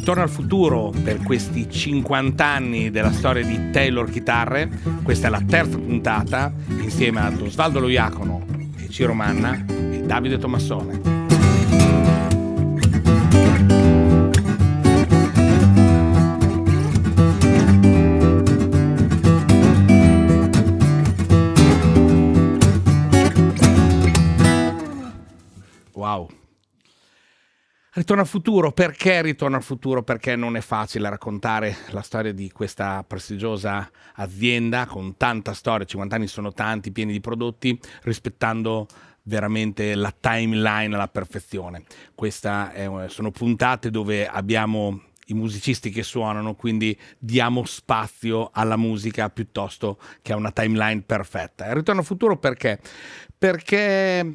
Ritorno al futuro per questi 50 anni della storia di Taylor Chitarre. Questa è la terza puntata insieme ad Osvaldo Loiacono e Ciro Manna e Davide Tommassone. Wow. Ritorno al futuro, perché ritorno al futuro? Perché non è facile raccontare la storia di questa prestigiosa azienda con tanta storia, 50 anni sono tanti, pieni di prodotti, rispettando veramente la timeline alla perfezione. Sono puntate dove abbiamo i musicisti che suonano, quindi diamo spazio alla musica piuttosto che a una timeline perfetta. E ritorno al futuro perché? Perché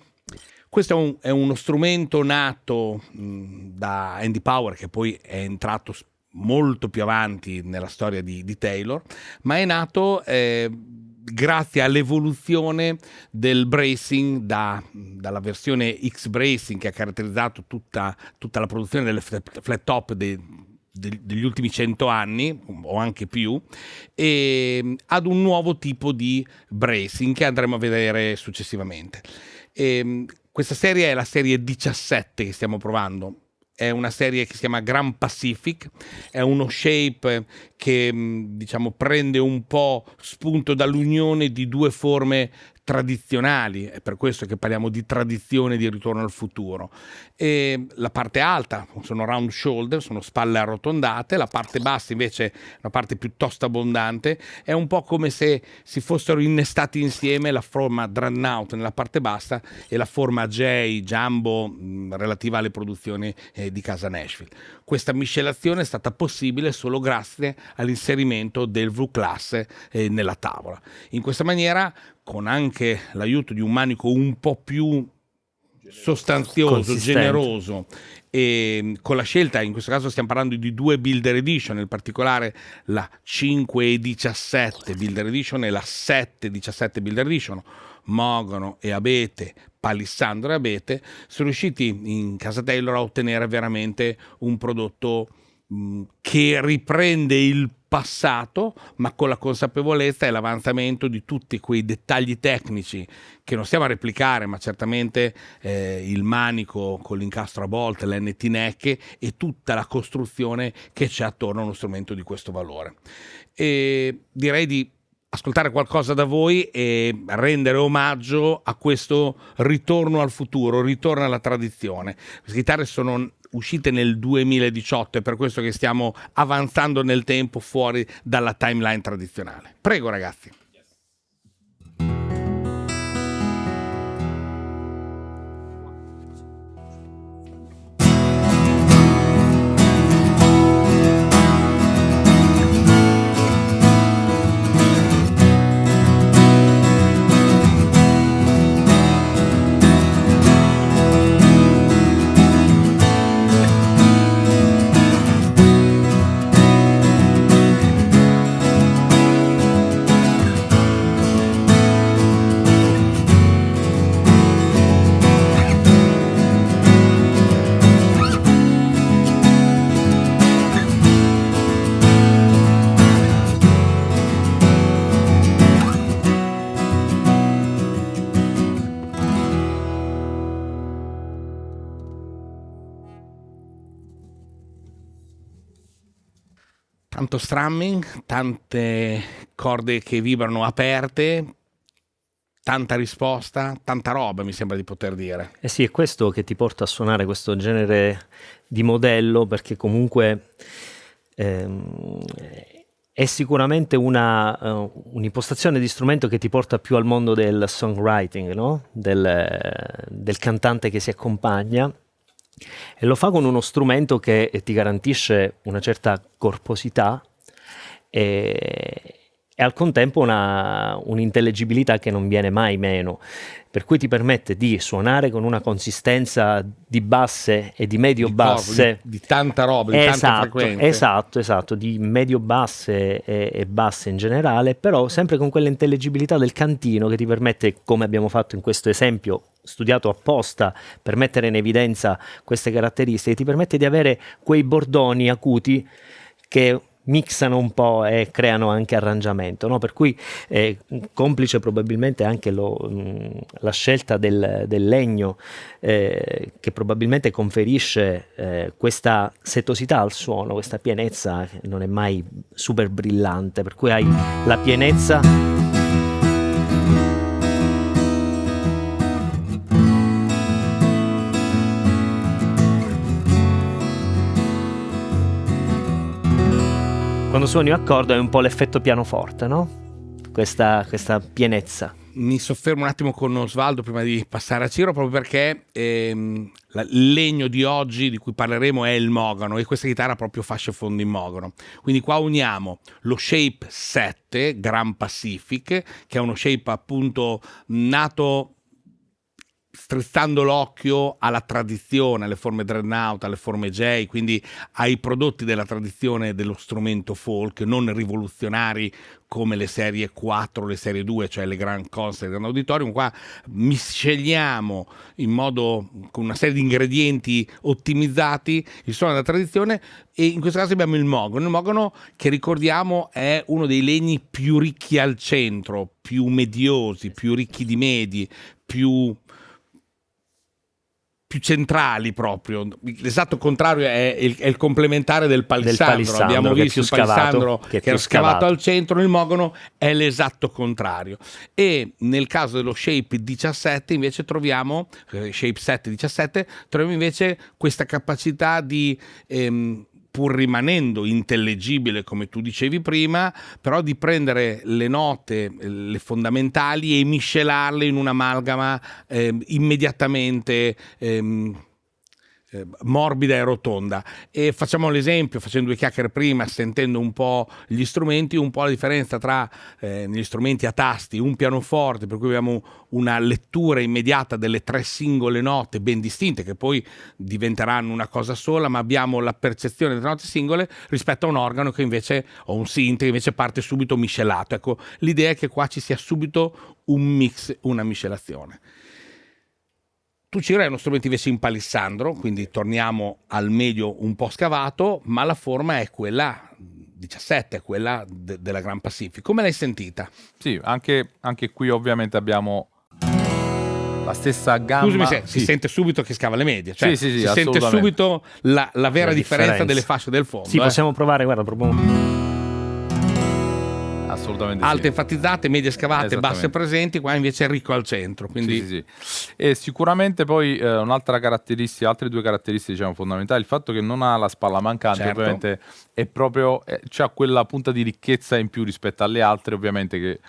questo è uno strumento nato da Andy Power, che poi è entrato molto più avanti nella storia di Taylor, ma è nato grazie all'evoluzione del bracing dalla versione X-Bracing che ha caratterizzato tutta la produzione delle flat top degli ultimi 100 anni o anche più, e ad un nuovo tipo di bracing che andremo a vedere successivamente. Questa serie è la serie 17 che stiamo provando. È una serie che si chiama Grand Pacific, è uno shape che diciamo prende un po' spunto dall'unione di due forme tradizionali, è per questo che parliamo di tradizione di Ritorno al futuro. E la parte alta sono round shoulder, sono spalle arrotondate, la parte bassa invece, la parte piuttosto abbondante, è un po' come se si fossero innestati insieme la forma Dreadnought nella parte bassa e la forma Jumbo relativa alle produzioni di casa Nashville. Questa miscelazione è stata possibile solo grazie all'inserimento del V-Class nella tavola. In questa maniera, con anche l'aiuto di un manico un po' più sostanzioso, generoso, e con la scelta, in questo caso stiamo parlando di due Builder Edition, in particolare la 5.17 Builder Edition e la 7.17 Builder Edition, Mogano e Abete, Palissandro e Abete, sono riusciti in casa Taylor a ottenere veramente un prodotto che riprende il passato, ma con la consapevolezza e l'avanzamento di tutti quei dettagli tecnici che non stiamo a replicare, ma certamente il manico con l'incastro a bolt, l'NT neck e tutta la costruzione che c'è attorno a uno strumento di questo valore. E direi di ascoltare qualcosa da voi e rendere omaggio a questo ritorno al futuro, ritorno alla tradizione. Queste chitarre sono uscite nel 2018, è per questo che stiamo avanzando nel tempo fuori dalla timeline tradizionale. Prego ragazzi. Tanto strumming, tante corde che vibrano aperte, tanta risposta, tanta roba, mi sembra di poter dire. Eh sì, è questo che ti porta a suonare questo genere di modello, perché comunque è sicuramente un'impostazione di strumento che ti porta più al mondo del songwriting, no? Del cantante che si accompagna. E lo fa con uno strumento che ti garantisce una certa corposità e al contempo un'intellegibilità che non viene mai meno, per cui ti permette di suonare con una consistenza di basse e di medio-basse. Di tanta roba, di tante frequenze. Esatto, di medio-basse e basse in generale, però sempre con quell'intellegibilità del cantino che ti permette, come abbiamo fatto in questo esempio, studiato apposta per mettere in evidenza queste caratteristiche, ti permette di avere quei bordoni acuti che mixano un po' e creano anche arrangiamento, no? Per cui complice probabilmente anche la scelta del legno, che probabilmente conferisce questa setosità al suono, questa pienezza che non è mai super brillante, per cui hai la pienezza. Quando suoni un accordo è un po' l'effetto pianoforte, no? Questa pienezza. Mi soffermo un attimo con Osvaldo prima di passare a Ciro, proprio perché il legno di oggi di cui parleremo è il mogano, e questa chitarra ha proprio fasce fondo in mogano. Quindi qua uniamo lo Shape 7 Grand Pacific, che è uno shape appunto nato strizzando l'occhio alla tradizione, alle forme dreadnought, alle forme J, quindi ai prodotti della tradizione dello strumento folk, non rivoluzionari come le serie 4, le serie 2, cioè le Grand Concert, il Grand Auditorium. Qua misceliamo in modo, con una serie di ingredienti ottimizzati, il suono della tradizione, e in questo caso abbiamo il mogano che, ricordiamo, è uno dei legni più ricchi al centro, più mediosi, più ricchi di medi, più centrali proprio. L'esatto contrario è il complementare del palissandro. Abbiamo visto il palissandro che era scavato al centro, il mogano è l'esatto contrario. E nel caso dello Shape 17 invece troviamo, Shape 7-17, troviamo invece questa capacità di pur rimanendo intellegibile come tu dicevi prima, però di prendere le note, le fondamentali, e miscelarle in un'amalgama immediatamente morbida e rotonda. E facciamo l'esempio, facendo due chiacchiere prima, sentendo un po' gli strumenti, un po' la differenza tra gli strumenti a tasti, un pianoforte, per cui abbiamo una lettura immediata delle tre singole note ben distinte, che poi diventeranno una cosa sola, ma abbiamo la percezione delle note singole, rispetto a un organo che invece, o un synth che invece parte subito miscelato. Ecco, l'idea è che qua ci sia subito un mix, una miscelazione. Tu, Ciro, hai uno strumento invece in palissandro, quindi torniamo al medio un po' scavato, ma la forma è quella 17, è quella della Grand Pacific. Come l'hai sentita? Sì, anche qui ovviamente abbiamo la stessa gamma. Scusami, si sente subito che scava le medie, cioè si sente subito la vera differenza delle fasce del fondo. Sì, possiamo provare, guarda, proviamo. Assolutamente alte sì. enfatizzate, medie scavate, basse presenti, qua invece è ricco al centro, quindi sì. E sicuramente poi un'altra caratteristica, altre due caratteristiche diciamo fondamentali, il fatto che non ha la spalla mancante, certo. Ovviamente è proprio c'ha quella punta di ricchezza in più rispetto alle altre, ovviamente, che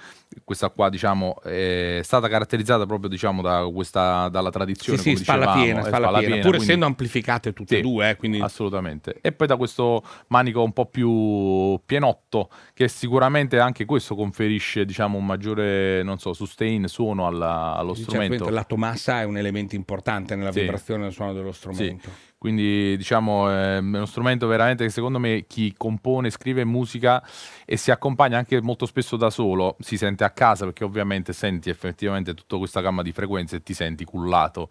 questa qua diciamo è stata caratterizzata proprio diciamo dalla tradizione, sì, come spalla dicevamo, piena, pur quindi, essendo amplificate tutte e due, quindi assolutamente. E poi da questo manico un po' più pienotto, che sicuramente anche questo conferisce diciamo un maggiore, non so, sustain, suono allo strumento. Il lato massa è un elemento importante nella vibrazione del suono dello strumento. Sì. Quindi diciamo è uno strumento veramente che secondo me chi compone, scrive musica e si accompagna anche molto spesso da solo, si sente a casa, perché ovviamente senti effettivamente tutta questa gamma di frequenze e ti senti cullato,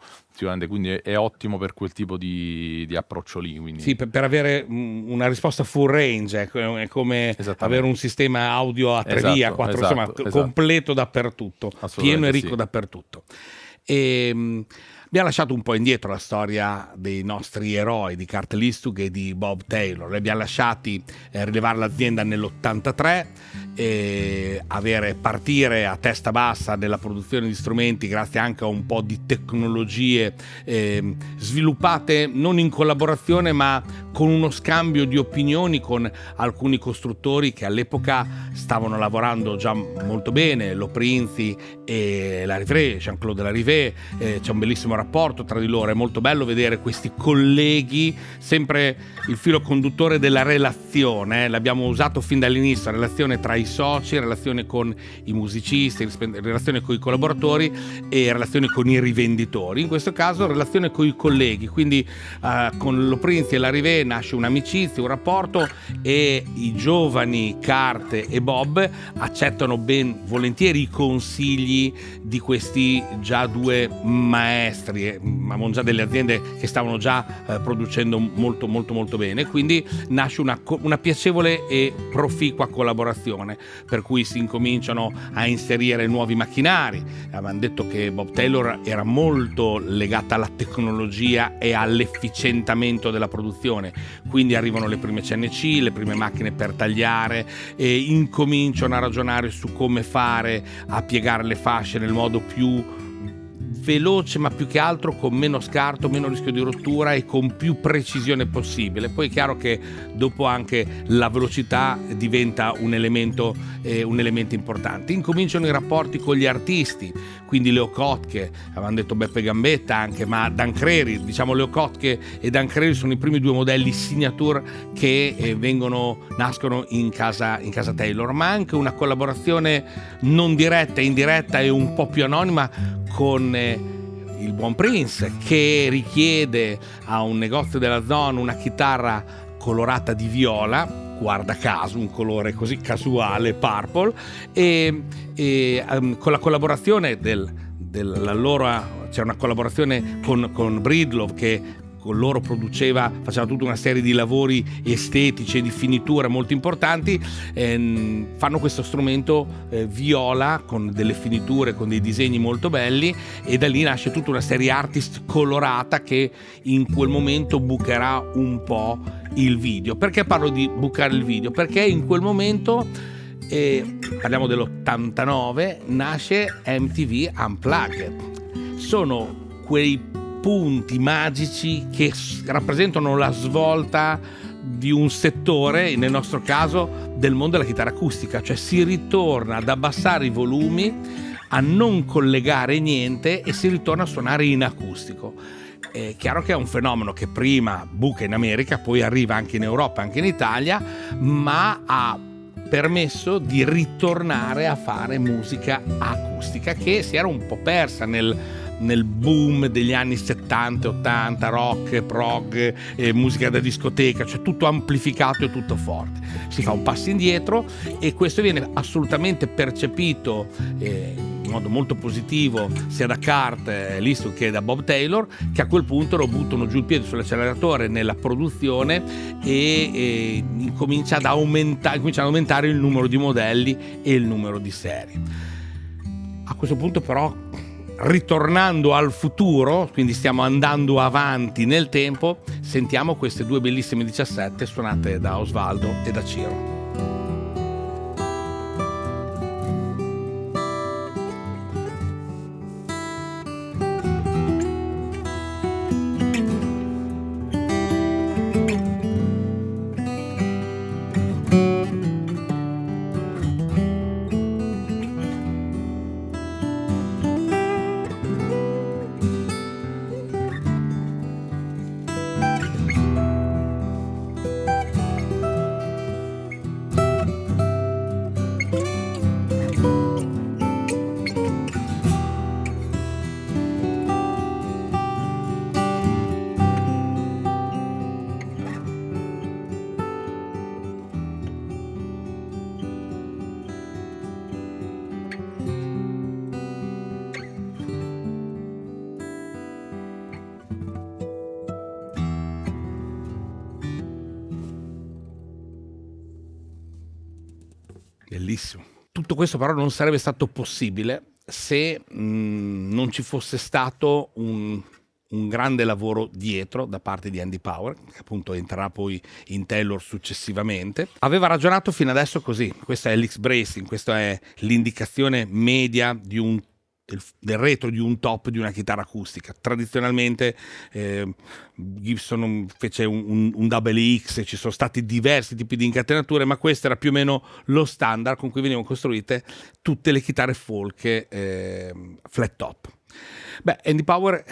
quindi è ottimo per quel tipo di approccio lì. Quindi. Sì, per avere una risposta full range, è come avere un sistema audio a 3D, a 4, insomma, completo dappertutto, pieno e ricco dappertutto. Abbiamo lasciato un po' indietro la storia dei nostri eroi, di Kurt Listug e di Bob Taylor. Li abbiamo lasciati rilevare l'azienda nell'83 e partire a testa bassa nella produzione di strumenti, grazie anche a un po' di tecnologie sviluppate non in collaborazione ma con uno scambio di opinioni con alcuni costruttori che all'epoca stavano lavorando già molto bene, Lo Prinzi e Larivée, Jean-Claude Larivée. C'è un bellissimo rapporto tra di loro, è molto bello vedere questi colleghi, sempre il filo conduttore della relazione, l'abbiamo usato fin dall'inizio, la relazione tra i soci, relazione con i musicisti, relazione con i collaboratori e relazione con i rivenditori. In questo caso relazione con i colleghi, quindi con Lo Prinzi e la Rivé nasce un'amicizia, un rapporto, e i giovani Cart e Bob accettano ben volentieri i consigli di questi già due maestri, avevano già delle aziende che stavano già producendo molto bene, quindi nasce una piacevole e proficua collaborazione, per cui si incominciano a inserire nuovi macchinari. Avevano detto che Bob Taylor era molto legata alla tecnologia e all'efficientamento della produzione, quindi arrivano le prime CNC, le prime macchine per tagliare, e incominciano a ragionare su come fare a piegare le fasce nel modo più veloce, ma più che altro con meno scarto, meno rischio di rottura e con più precisione possibile. Poi è chiaro che dopo anche la velocità diventa un elemento importante. Incominciano i rapporti con gli artisti, quindi Leo Kottke, avevano detto Beppe Gambetta anche, ma Dan Crary, diciamo Leo Kottke e Dan Crary sono i primi due modelli signature che nascono in casa Taylor, ma anche una collaborazione non diretta, indiretta e un po' più anonima con il buon Prince, che richiede a un negozio della zona una chitarra colorata di viola, guarda caso un colore così casuale, purple, e con la collaborazione c'è una collaborazione con Breedlove, che con loro faceva tutta una serie di lavori estetici e di finitura molto importanti. Fanno questo strumento viola con delle finiture, con dei disegni molto belli, e da lì nasce tutta una serie artist colorata che in quel momento bucherà un po' il video. Perché parlo di bucare il video? Perché in quel momento, parliamo dell'89, nasce MTV Unplugged. Sono quei punti magici che rappresentano la svolta di un settore, nel nostro caso del mondo della chitarra acustica, cioè si ritorna ad abbassare i volumi, a non collegare niente e si ritorna a suonare in acustico. È chiaro che è un fenomeno che prima buca in America, poi arriva anche in Europa, anche in Italia, ma ha permesso di ritornare a fare musica acustica, che si era un po' persa nel boom degli anni 70-80, rock, prog, musica da discoteca, cioè tutto amplificato e tutto forte. Si fa un passo indietro e questo viene assolutamente percepito in modo molto positivo sia da Cart, Eastwood, che da Bob Taylor, che a quel punto lo buttano giù il piede sull'acceleratore nella produzione e cominciano ad aumentare il numero di modelli e il numero di serie. A questo punto però, ritornando al futuro, quindi stiamo andando avanti nel tempo, sentiamo queste due bellissime 17 suonate da Osvaldo e da Ciro. Bellissimo. Tutto questo però non sarebbe stato possibile se non ci fosse stato un grande lavoro dietro da parte di Andy Power, che appunto entrerà poi in Taylor successivamente. Aveva ragionato fino adesso così: questo è l'X-bracing, questa è l'indicazione media del retro di un top di una chitarra acustica. Tradizionalmente Gibson fece un double X, ci sono stati diversi tipi di incatenature, ma questo era più o meno lo standard con cui venivano costruite tutte le chitarre folk flat top. Andy Power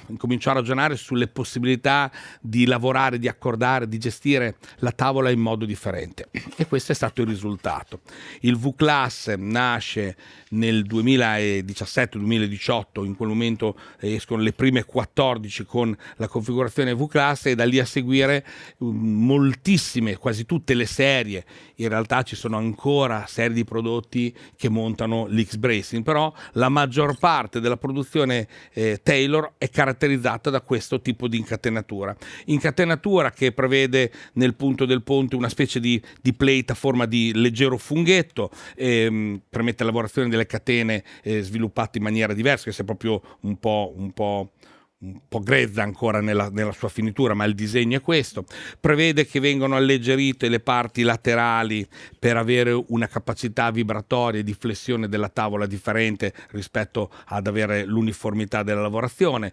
incominciò a ragionare sulle possibilità di lavorare, di accordare, di gestire la tavola in modo differente, e questo è stato il risultato. Il V-Class nasce nel 2017-2018, in quel momento escono le prime 14 con la configurazione V-Class, e da lì a seguire moltissime, quasi tutte le serie. In realtà ci sono ancora serie di prodotti che montano l'X-Bracing, però la maggior parte della produzione Taylor è caratterizzata da questo tipo di incatenatura che prevede nel punto del ponte una specie di plate a forma di leggero funghetto, permette la lavorazione delle catene sviluppate in maniera diversa, che sia proprio un po' grezza ancora nella sua finitura, ma il disegno è questo. Prevede che vengano alleggerite le parti laterali per avere una capacità vibratoria e di flessione della tavola differente rispetto ad avere l'uniformità della lavorazione.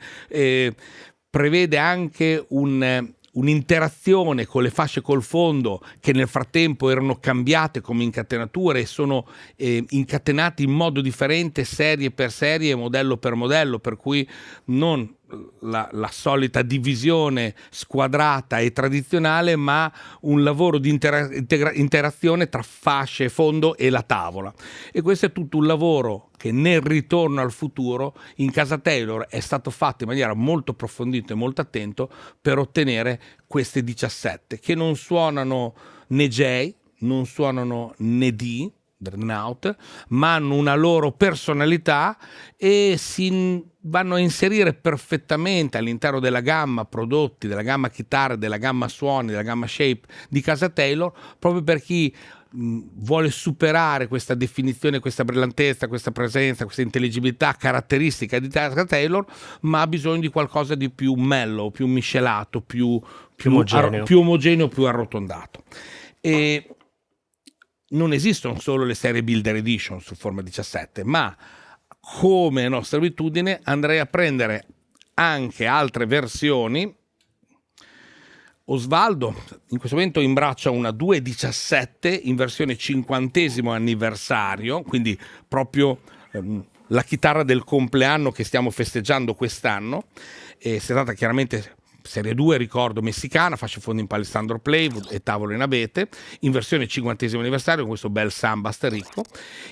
Prevede anche un'interazione con le fasce col fondo, che nel frattempo erano cambiate come incatenature e sono incatenati in modo differente, serie per serie, modello per modello, per cui non la solita divisione squadrata e tradizionale, ma un lavoro di interazione tra fasce e fondo e la tavola. E questo è tutto un lavoro che nel ritorno al futuro in casa Taylor è stato fatto in maniera molto approfondita e molto attento per ottenere queste 17, che non suonano né J, non suonano né D, Dreadnought, ma hanno una loro personalità e si vanno a inserire perfettamente all'interno della gamma prodotti, della gamma chitarre, della gamma suoni, della gamma shape di casa Taylor, proprio per chi vuole superare questa definizione, questa brillantezza, questa presenza, questa intelligibilità caratteristica di casa Taylor, ma ha bisogno di qualcosa di più mellow, più miscelato, più omogeneo, più arrotondato. E non esistono solo le serie Builder Edition su Forma 17, ma come è nostra abitudine andrei a prendere anche altre versioni. Osvaldo in questo momento imbraccia una 217 in versione 50° anniversario, quindi proprio la chitarra del compleanno che stiamo festeggiando quest'anno. Si tratta chiaramente serie 2, ricordo, messicana, fascia fondo in palestandro playwood e tavolo in abete, in versione 50° anniversario con questo bel samba ricco.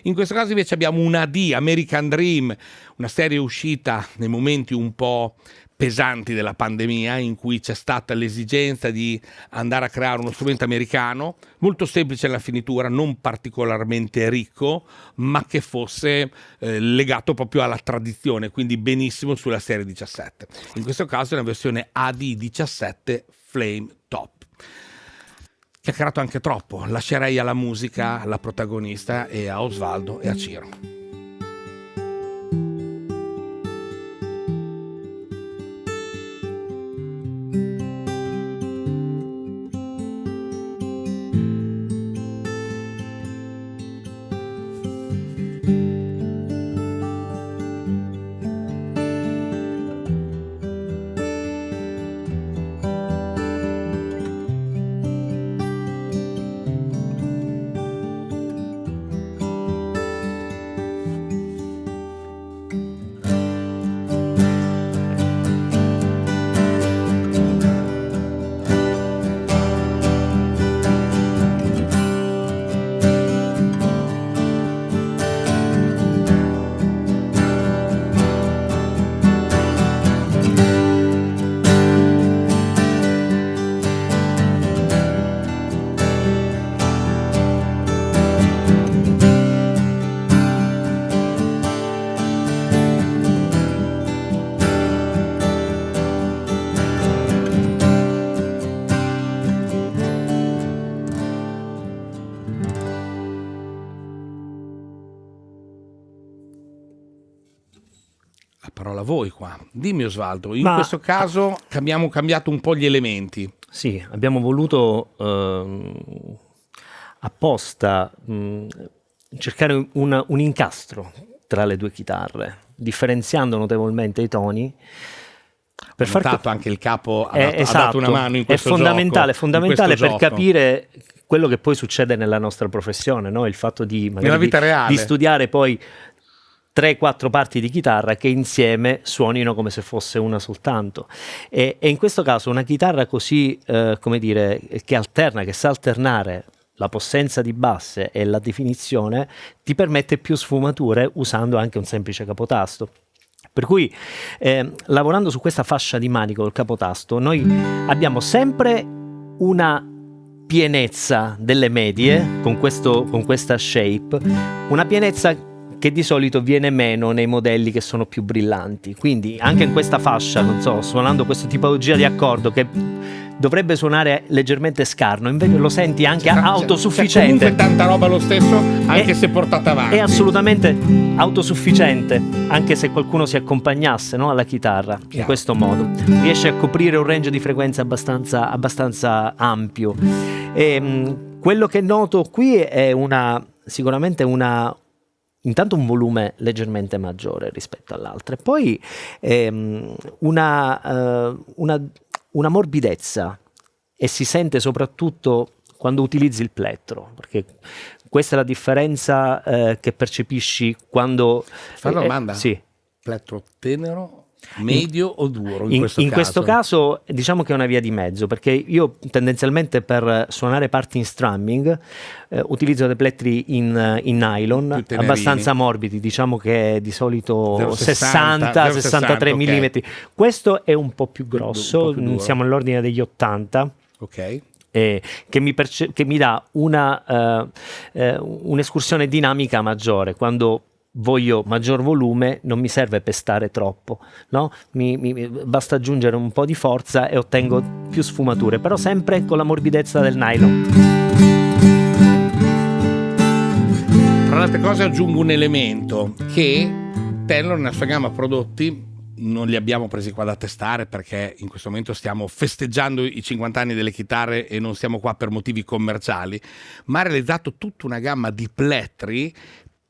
In questo caso invece abbiamo una AD, American Dream, una serie uscita nei momenti un po' pesanti della pandemia, in cui c'è stata l'esigenza di andare a creare uno strumento americano molto semplice nella finitura, non particolarmente ricco, ma che fosse legato proprio alla tradizione, quindi benissimo sulla serie 17. In questo caso è una versione AD17 Flame Top. Chiacchierato anche troppo, lascerei alla musica la protagonista e a Osvaldo e a Ciro. Parola a voi qua. Dimmi Osvaldo, in questo caso abbiamo cambiato un po' gli elementi. Sì, abbiamo voluto apposta cercare un incastro tra le due chitarre, differenziando notevolmente i toni. Per notato anche il capo ha dato una mano in questo gioco. È fondamentale per capire quello che poi succede nella nostra professione, no? Il fatto di magari nella vita reale, di studiare poi 3-4 parti di chitarra che insieme suonino come se fosse una soltanto. E in questo caso una chitarra così, come dire, che sa alternare la possenza di basse e la definizione, ti permette più sfumature usando anche un semplice capotasto. Per cui lavorando su questa fascia di manico del capotasto, noi abbiamo sempre una pienezza delle medie con questa shape, una pienezza che di solito viene meno nei modelli che sono più brillanti. Quindi anche in questa fascia, non so, suonando questa tipologia di accordo che dovrebbe suonare leggermente scarno, invece lo senti anche autosufficiente. Comunque tanta roba lo stesso, anche se portata avanti. È assolutamente autosufficiente, anche se qualcuno si accompagnasse, no, alla chitarra. Chiaro. In questo modo riesce a coprire un range di frequenza abbastanza ampio. Quello che noto qui è sicuramente intanto un volume leggermente maggiore rispetto all'altra, e poi una morbidezza, e si sente soprattutto quando utilizzi il plettro, perché questa è la differenza che percepisci quando... Fai una domanda? Sì. Plettro tenero, medio o duro in questo caso diciamo che è una via di mezzo, perché io tendenzialmente per suonare parti in strumming utilizzo dei plettri in nylon abbastanza morbidi, diciamo che di solito 60-63 mm. Questo è un po' più grosso, siamo nell'ordine degli 80. Ok. Che mi dà un'escursione dinamica maggiore. Quando voglio maggior volume non mi serve pestare troppo, no? Mi basta aggiungere un po' di forza e ottengo più sfumature, però sempre con la morbidezza del nylon. Tra le altre cose aggiungo un elemento che Taylor nella sua gamma prodotti non li abbiamo presi qua da testare, perché in questo momento stiamo festeggiando i 50 anni delle chitarre e non siamo qua per motivi commerciali, ma ha realizzato tutta una gamma di plettri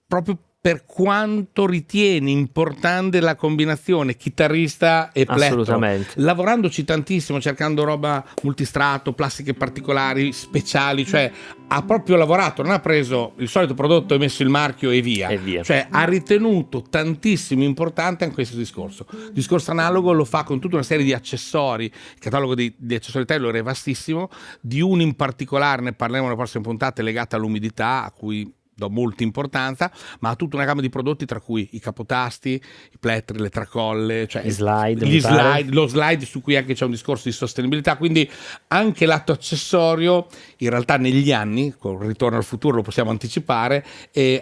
proprio per quanto ritiene importante la combinazione chitarrista e plettro. Assolutamente. Lavorandoci tantissimo, cercando roba multistrato, plastiche particolari, speciali, cioè ha proprio lavorato, non ha preso il solito prodotto e messo il marchio e via. Cioè ha ritenuto tantissimo importante anche questo discorso. Discorso analogo lo fa con tutta una serie di accessori. Il catalogo di accessori Taylor è vastissimo, di uno in particolare ne parleremo nelle prossime puntate, legata all'umidità, a cui do molta importanza, ma ha tutta una gamma di prodotti, tra cui i capotasti, i plettri, le tracolle, cioè lo slide, su cui anche c'è un discorso di sostenibilità. Quindi anche lato accessorio, in realtà negli anni, con il ritorno al futuro lo possiamo anticipare,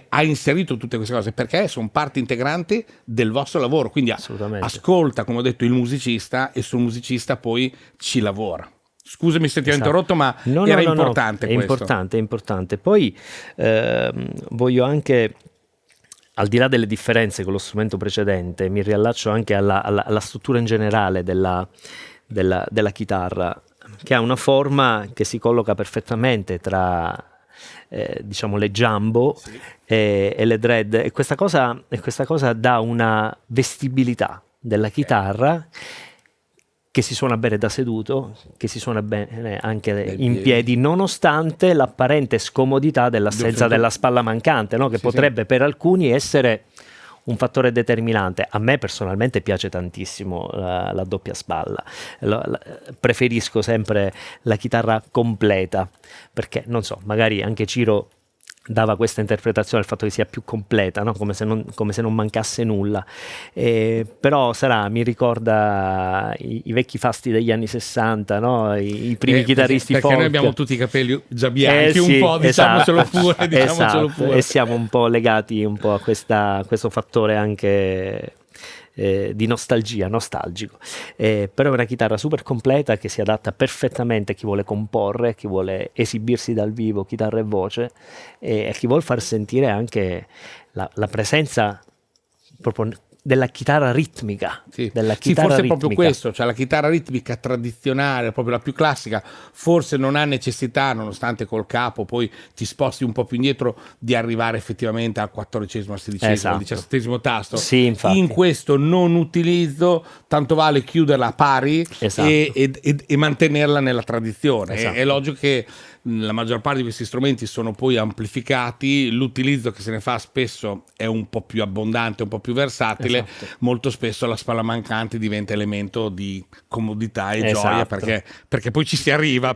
ha inserito tutte queste cose perché sono parti integranti del vostro lavoro. Quindi ascolta, come ho detto, il musicista, e sul musicista poi ci lavora. Scusami se ti ho interrotto, ma era importante questo. È importante. Poi voglio anche, al di là delle differenze con lo strumento precedente, mi riallaccio anche alla struttura in generale della chitarra, che ha una forma che si colloca perfettamente tra diciamo le jumbo e le dread, e questa cosa dà una vestibilità della chitarra che si suona bene da seduto, che si suona bene anche in piedi, nonostante l'apparente scomodità dell'assenza della spalla mancante, no? Che potrebbe per alcuni essere un fattore determinante. A me personalmente piace tantissimo la doppia spalla. Preferisco sempre la chitarra completa, perché, non so, magari anche Ciro dava questa interpretazione del fatto che sia più completa, no? come se non mancasse nulla, però mi ricorda i vecchi fasti degli anni 60, no? I primi chitarristi perché folk. Noi abbiamo tutti i capelli già bianchi, un po', diciamocelo pure. E siamo un po' legati un po' a questo fattore anche di nostalgico, però è una chitarra super completa che si adatta perfettamente a chi vuole comporre, chi vuole esibirsi dal vivo, chitarra e voce, e a chi vuole far sentire anche la presenza proprio della chitarra ritmica. Sì, Della sì, chitarra forse è ritmica. proprio questo, cioè la chitarra ritmica tradizionale, proprio la più classica, forse non ha necessità, nonostante col capo poi ti sposti un po' più indietro, di arrivare effettivamente al 14°, al 16°, al Esatto. 17° tasto. Sì, infatti. In questo non utilizzo, tanto vale chiuderla a pari Esatto. e mantenerla nella tradizione. Esatto. È logico che la maggior parte di questi strumenti sono poi amplificati, l'utilizzo che se ne fa spesso è un po' più abbondante, un po' più versatile, Esatto. molto spesso la spalla mancante diventa elemento di comodità e gioia Esatto. perché poi ci si arriva,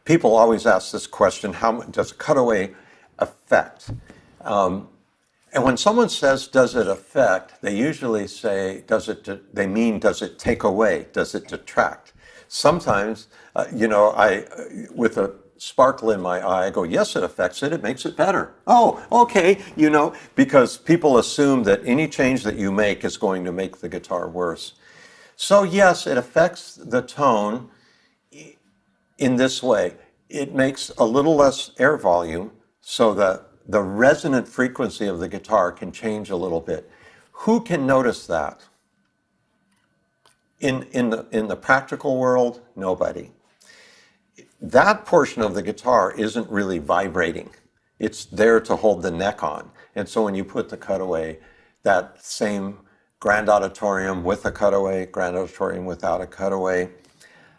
People always ask this question, how does cutaway affect? And when someone says, does it affect, they usually say, does it take away? Does it detract? Sometimes, with a sparkle in my eye, I go, yes, it affects it. It makes it better. Oh, okay, because people assume that any change that you make is going to make the guitar worse. So yes, it affects the tone in this way. It makes a little less air volume so that the resonant frequency of the guitar can change a little bit. Who can notice that? In the practical world, nobody. That portion of the guitar isn't really vibrating. It's there to hold the neck on. And so when you put the cutaway, that same grand auditorium with a cutaway, grand auditorium without a cutaway,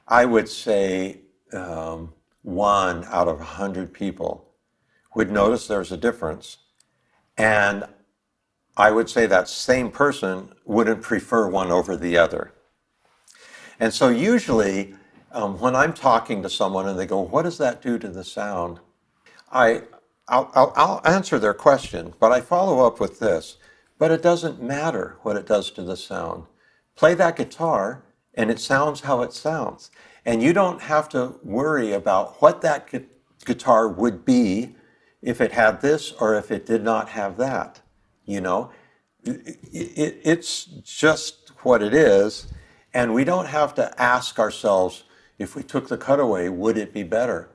I would say 1 out of 100 people would notice there's a difference. And I would say that same person wouldn't prefer one over the other. And so usually when I'm talking to someone and they go, what does that do to the sound? I'll answer their question, but I follow up with this. But it doesn't matter what it does to the sound. Play that guitar and it sounds how it sounds. And you don't have to worry about what that guitar would be if it had this or if it did not have that. It's just what it is. And we don't have to ask ourselves, if we took the cutaway, would it be better?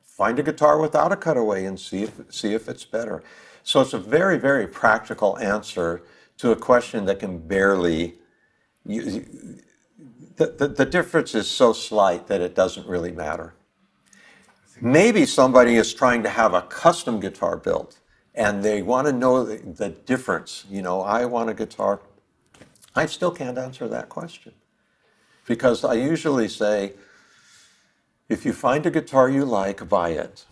Find a guitar without a cutaway and see if it's better. So it's a very, very practical answer to a question that can barely... The difference is so slight that it doesn't really matter. Maybe somebody is trying to have a custom guitar built and they want to know the difference. I want a guitar. I still can't answer that question because I usually say, if you find a guitar you like, buy it.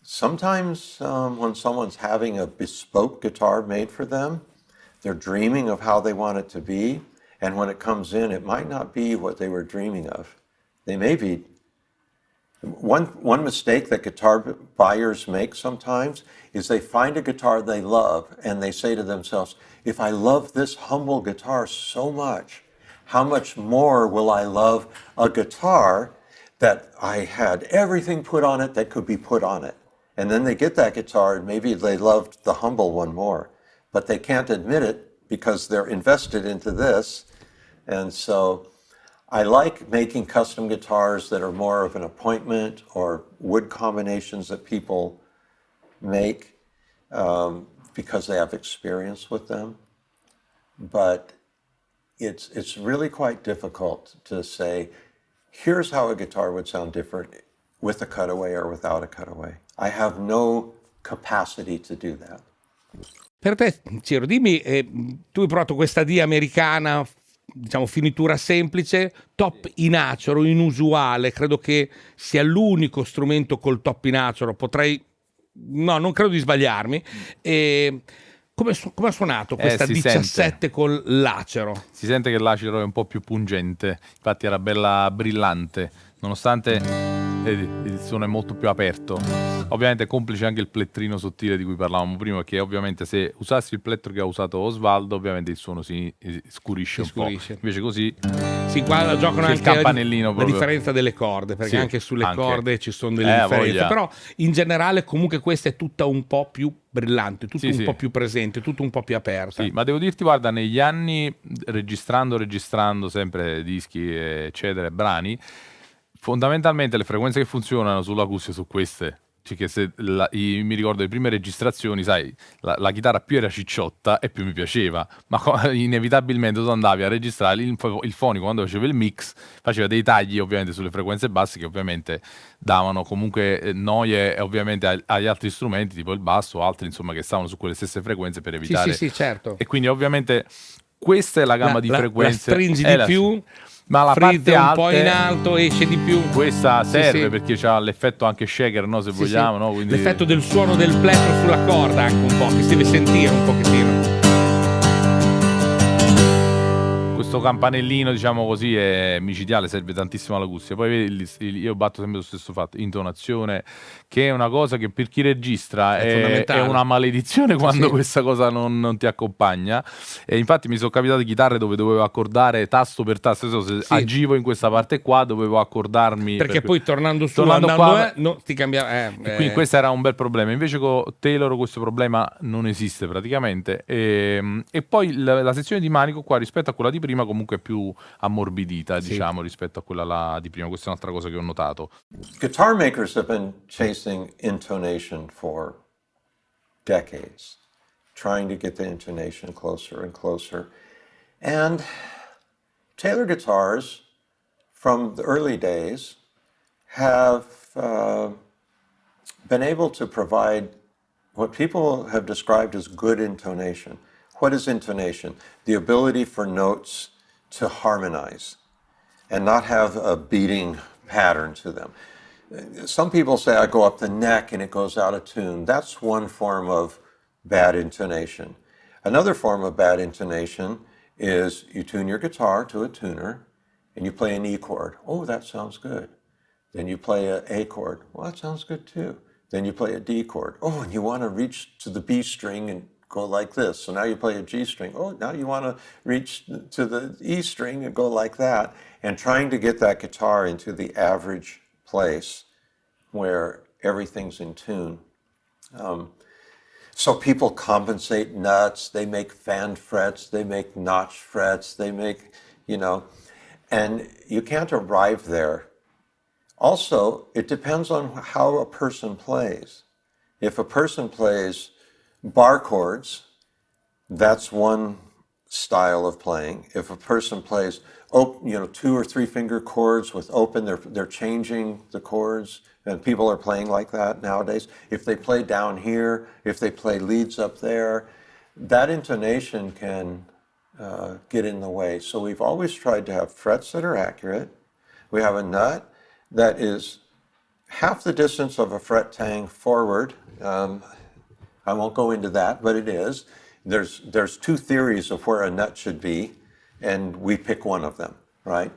Sometimes when someone's having a bespoke guitar made for them, they're dreaming of how they want it to be. And when it comes in, it might not be what they were dreaming of. They may be. One mistake that guitar buyers make sometimes is they find a guitar they love and they say to themselves, if I love this humble guitar so much, how much more will I love a guitar that I had everything put on it that could be put on it? And then they get that guitar and maybe they loved the humble one more, but they can't admit it because they're invested into this. And so I like making custom guitars that are more of an appointment or wood combinations that people make because they have experience with them. But it's really quite difficult to say, here's how a guitar would sound different with a cutaway or without a cutaway. I have no capacity to do that. Per te, Ciro, dimmi, tu hai provato questa D americana, diciamo finitura semplice, top in acero, inusuale, credo che sia l'unico strumento col top in acero, non credo di sbagliarmi. Come ha suonato questa 17 sente. con l'acero? Si sente che l'acero è un po' più pungente, infatti era bella brillante, nonostante il suono è molto più aperto. Ovviamente complice anche il plettrino sottile di cui parlavamo prima, che ovviamente se usassi il plettro che ha usato Osvaldo, ovviamente il suono si scurisce un po'. Invece così qua giocano anche il campanellino la differenza delle corde, perché sì, anche sulle corde ci sono delle differenze. Voglia. Però in generale comunque questa è tutta un po' più brillante, tutto un po' più presente, tutto un po' più aperta. Sì, ma devo dirti, guarda, negli anni registrando sempre dischi, eccetera, brani, fondamentalmente le frequenze che funzionano sull'acustica su queste, Cioè che se mi ricordo le prime registrazioni, sai, la chitarra più era cicciotta e più mi piaceva, ma inevitabilmente tu andavi a registrare il fonico quando faceva il mix, faceva dei tagli ovviamente sulle frequenze basse che ovviamente davano comunque noie ovviamente agli altri strumenti, tipo il basso o altri insomma che stavano su quelle stesse frequenze per evitare. Sì, certo. E quindi ovviamente questa è la gamma di frequenze. La stringi di più, ma la parte un alta po' in alto, esce di più. Questa serve perché c'ha l'effetto anche shaker, no? Se vogliamo, no? Quindi... l'effetto del suono del plettro sulla corda anche un po', che si deve sentire un pochettino. Questo campanellino, diciamo così, è micidiale, serve tantissimo all'acustica. Poi vedi, io batto sempre lo stesso fatto, intonazione, che è una cosa che per chi registra è una maledizione quando questa cosa non ti accompagna. E infatti mi sono capitate chitarre dove dovevo accordare tasto per tasto, se agivo in questa parte qua dovevo accordarmi. Perché poi tornando qua, ti cambia. Quindi questo era un bel problema. Invece con Taylor questo problema non esiste praticamente. E poi la sezione di manico qua rispetto a quella di prima comunque è più ammorbidita, diciamo, rispetto a quella di prima. Questa è un'altra cosa che ho notato. Guitar makers have been chasing intonation for decades, trying to get the intonation closer and closer. And Taylor guitars from the early days have been able to provide what people have described as good intonation. What is intonation? The ability for notes to harmonize and not have a beating pattern to them. Some people say I go up the neck and it goes out of tune. That's one form of bad intonation. Another form of bad intonation is you tune your guitar to a tuner and you play an E chord. Oh, that sounds good. Then you play an A chord. Well, that sounds good too. Then you play a D chord. Oh, and you want to reach to the B string and go like this. So now you play a G string. Oh, now you want to reach to the E string and go like that. And trying to get that guitar into the average place where everything's in tune. So people compensate nuts, they make fan frets, they make notch frets, they make, and you can't arrive there. Also, it depends on how a person plays. If a person plays bar chords, that's one style of playing. If a person plays, 2 or 3 finger chords with open, they're changing the chords, and people are playing like that nowadays. If they play down here, if they play leads up there, that intonation can get in the way. So we've always tried to have frets that are accurate. We have a nut that is half the distance of a fret tang forward. I won't go into that, but it is. There's 2 theories of where a nut should be, and we pick one of them, right?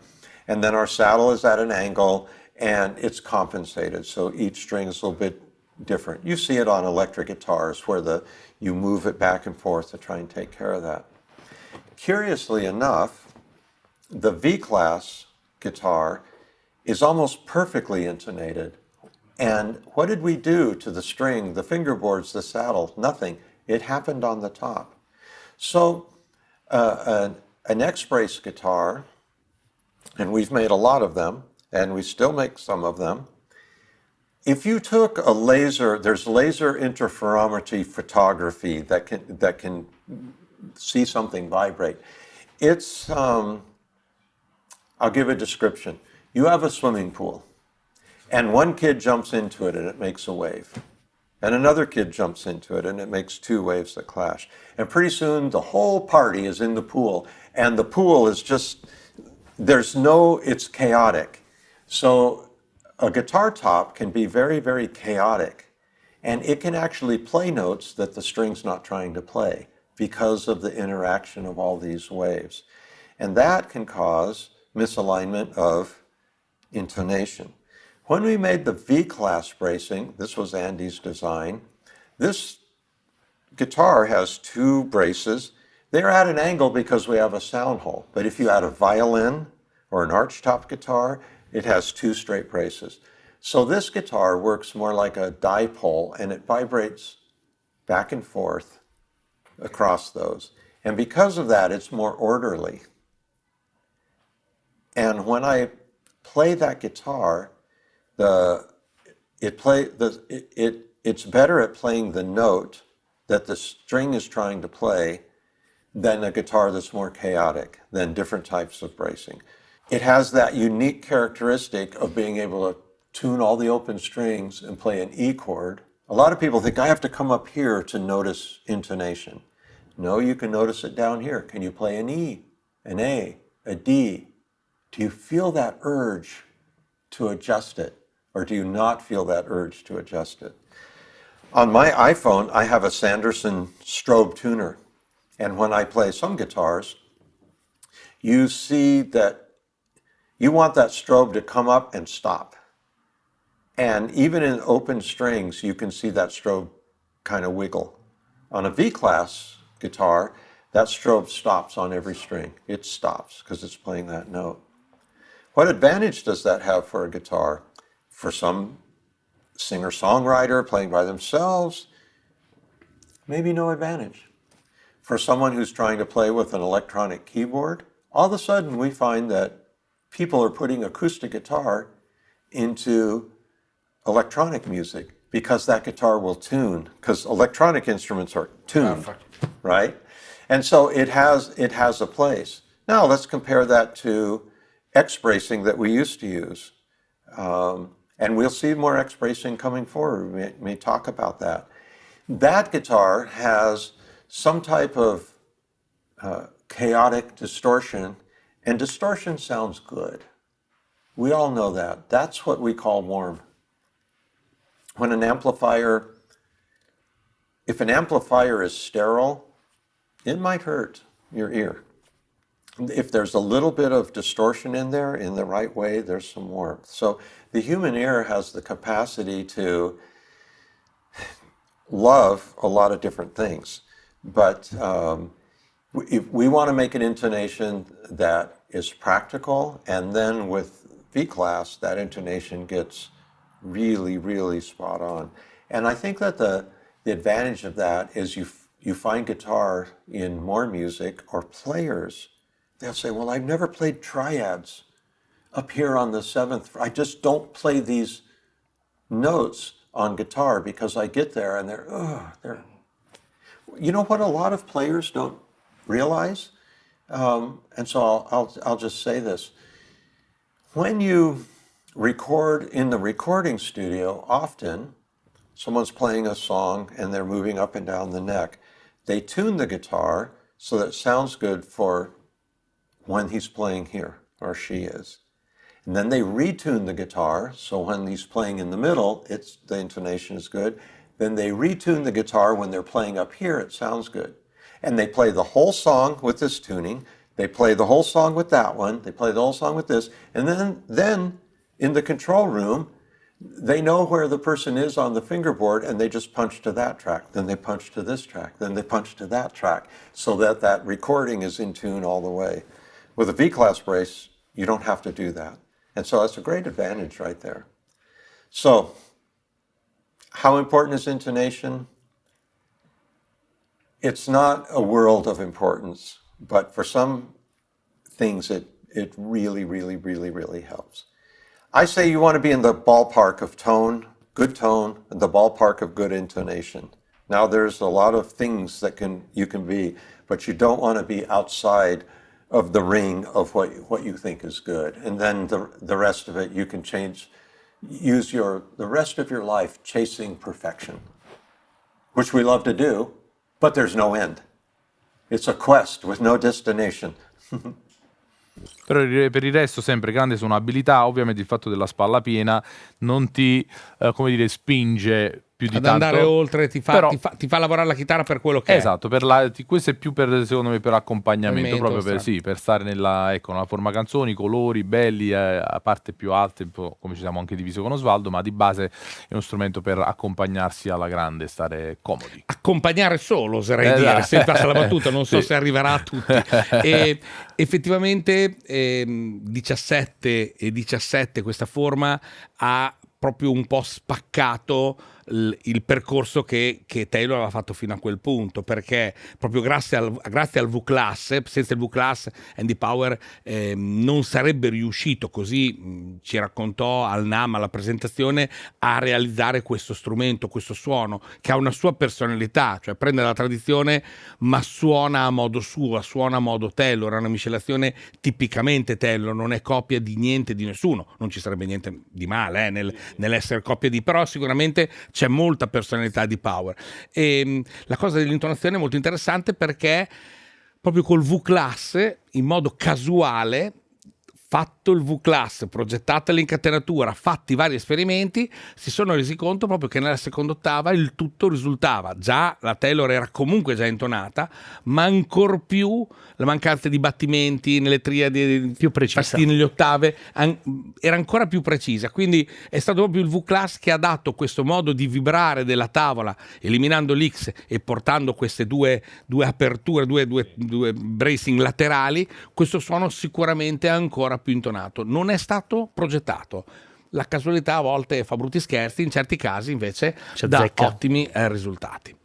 And then our saddle is at an angle, and it's compensated, so each string is a little bit different. You see it on electric guitars where you move it back and forth to try and take care of that. Curiously enough, the V-Class guitar is almost perfectly intonated. And what did we do to the string, the fingerboards, the saddle? Nothing. It happened on the top. So an X-Brace guitar, and we've made a lot of them, and we still make some of them. If you took a laser, there's laser interferometry photography that can see something vibrate. It's, I'll give a description. You have a swimming pool, and one kid jumps into it and it makes a wave. And another kid jumps into it and it makes 2 waves that clash. And pretty soon the whole party is in the pool, and the pool is just, it's chaotic. So a guitar top can be very, very chaotic, and it can actually play notes that the string's not trying to play because of the interaction of all these waves. And that can cause misalignment of intonation. When we made the V-Class bracing, this was Andy's design, this guitar has 2 braces. They're at an angle because we have a sound hole. But if you add a violin or an archtop guitar, it has 2 straight braces. So this guitar works more like a dipole, and it vibrates back and forth across those. And because of that, it's more orderly. And when I play that guitar, it's better at playing the note that the string is trying to play than a guitar that's more chaotic, than different types of bracing. It has that unique characteristic of being able to tune all the open strings and play an E chord. A lot of people think I have to come up here to notice intonation. No, you can notice it down here. Can you play an E, an A, a D? Do you feel that urge to adjust it, or do you not feel that urge to adjust it? On my iPhone, I have a Sanderson strobe tuner. And when I play some guitars, you see that you want that strobe to come up and stop. And even in open strings, you can see that strobe kind of wiggle. On a V-class guitar, that strobe stops on every string. It stops because it's playing that note. What advantage does that have for a guitar? For some singer-songwriter playing by themselves, maybe no advantage. For someone who's trying to play with an electronic keyboard, all of a sudden we find that people are putting acoustic guitar into electronic music because that guitar will tune, because electronic instruments are tuned, right? And so it has a place. Now let's compare that to X bracing that we used to use. And we'll see more X bracing coming forward. We may talk about that. That guitar has some type of chaotic distortion, and distortion sounds good. We all know that. That's what we call warm. When if an amplifier is sterile, it might hurt your ear. If there's a little bit of distortion in there in the right way, there's some warmth. So the human ear has the capacity to love a lot of different things. But if we want to make an intonation that is practical, and then with V-class, that intonation gets really, really spot on. And I think that the advantage of that is you find guitar in more music, or players, they'll say, well, I've never played triads up here on the seventh. I just don't play these notes on guitar because I get there and they're. You know what a lot of players don't realize? And so I'll just say this. When you record in the recording studio, often someone's playing a song and they're moving up and down the neck. They tune the guitar so that it sounds good for when he's playing here, or she is. And then they retune the guitar, so when he's playing in the middle, the intonation is good. Then they retune the guitar when they're playing up here, it sounds good. And they play the whole song with this tuning, they play the whole song with that one, they play the whole song with this, and then in the control room, they know where the person is on the fingerboard, and they just punch to that track, then they punch to this track, then they punch to that track, so that recording is in tune all the way. With a V-class brace, you don't have to do that. And so that's a great advantage right there. So, how important is intonation? It's not a world of importance, but for some things it really, really, really, really helps. I say you want to be in the ballpark of tone, and the ballpark of good intonation. Now there's a lot of things that you can be, but you don't want to be outside of the ring of what you think is good. And then the rest of it you can use the rest of your life chasing perfection, which we love to do, but there's no end. It's a quest with no destination. Però per il resto sempre grande suonabilità, ovviamente il fatto della spalla piena non ti spinge più di ad tanto andare oltre, ti fa lavorare la chitarra per quello che esatto, questo è più secondo me per accompaggamento, proprio per stare nella forma canzoni, colori belli, a parte più alte, un po' come ci siamo anche diviso con Osvaldo, ma di base è uno strumento per accompagnarsi alla grande, stare comodi. Accompagnare solo, oserei dire, se passa la battuta, non so se arriverà a tutti. E effettivamente 17 e 17 questa forma ha proprio un po' spaccato il percorso che Taylor aveva fatto fino a quel punto, perché proprio grazie al V-Class, senza il V-Class Andy Power non sarebbe riuscito, così ci raccontò al NAMM alla presentazione, a realizzare questo strumento, questo suono che ha una sua personalità, cioè prende la tradizione ma suona a modo suo, suona a modo Taylor, è una miscelazione tipicamente Taylor, non è copia di niente, di nessuno, non ci sarebbe niente di male nell'essere copia di, però sicuramente c'è molta personalità di Power. E la cosa dell'intonazione è molto interessante perché proprio col V-Class, in modo casuale, fatto il V-Class, progettata l'incatenatura, fatti vari esperimenti, si sono resi conto proprio che nella seconda ottava il tutto risultava, già la Taylor era comunque già intonata, ma ancor più la mancanza di battimenti nelle triadi, più precisa, tasti nelle ottave, era ancora più precisa. Quindi è stato proprio il V-Class che ha dato questo modo di vibrare della tavola, eliminando l'X e portando queste due aperture, due bracing laterali, questo suono sicuramente ancora più intonato. Non è stato progettato. La casualità a volte fa brutti scherzi, in certi casi invece dà ottimi risultati.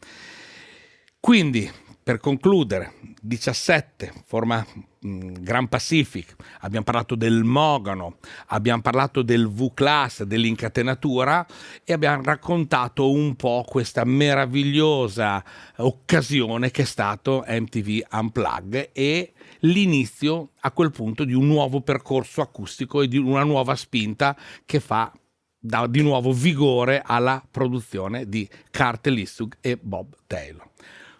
Quindi, per concludere, 17 forma Grand Pacific, abbiamo parlato del mogano, abbiamo parlato del V-Class, dell'incatenatura, e abbiamo raccontato un po' questa meravigliosa occasione che è stato MTV Unplugged e l'inizio a quel punto di un nuovo percorso acustico e di una nuova spinta che dà di nuovo vigore alla produzione di Carter Lissug e Bob Taylor.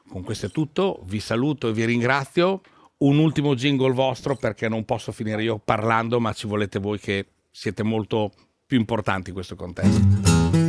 Con questo è tutto, vi saluto e vi ringrazio. Un ultimo jingle vostro, perché non posso finire io parlando, ma ci volete voi che siete molto più importanti in questo contesto.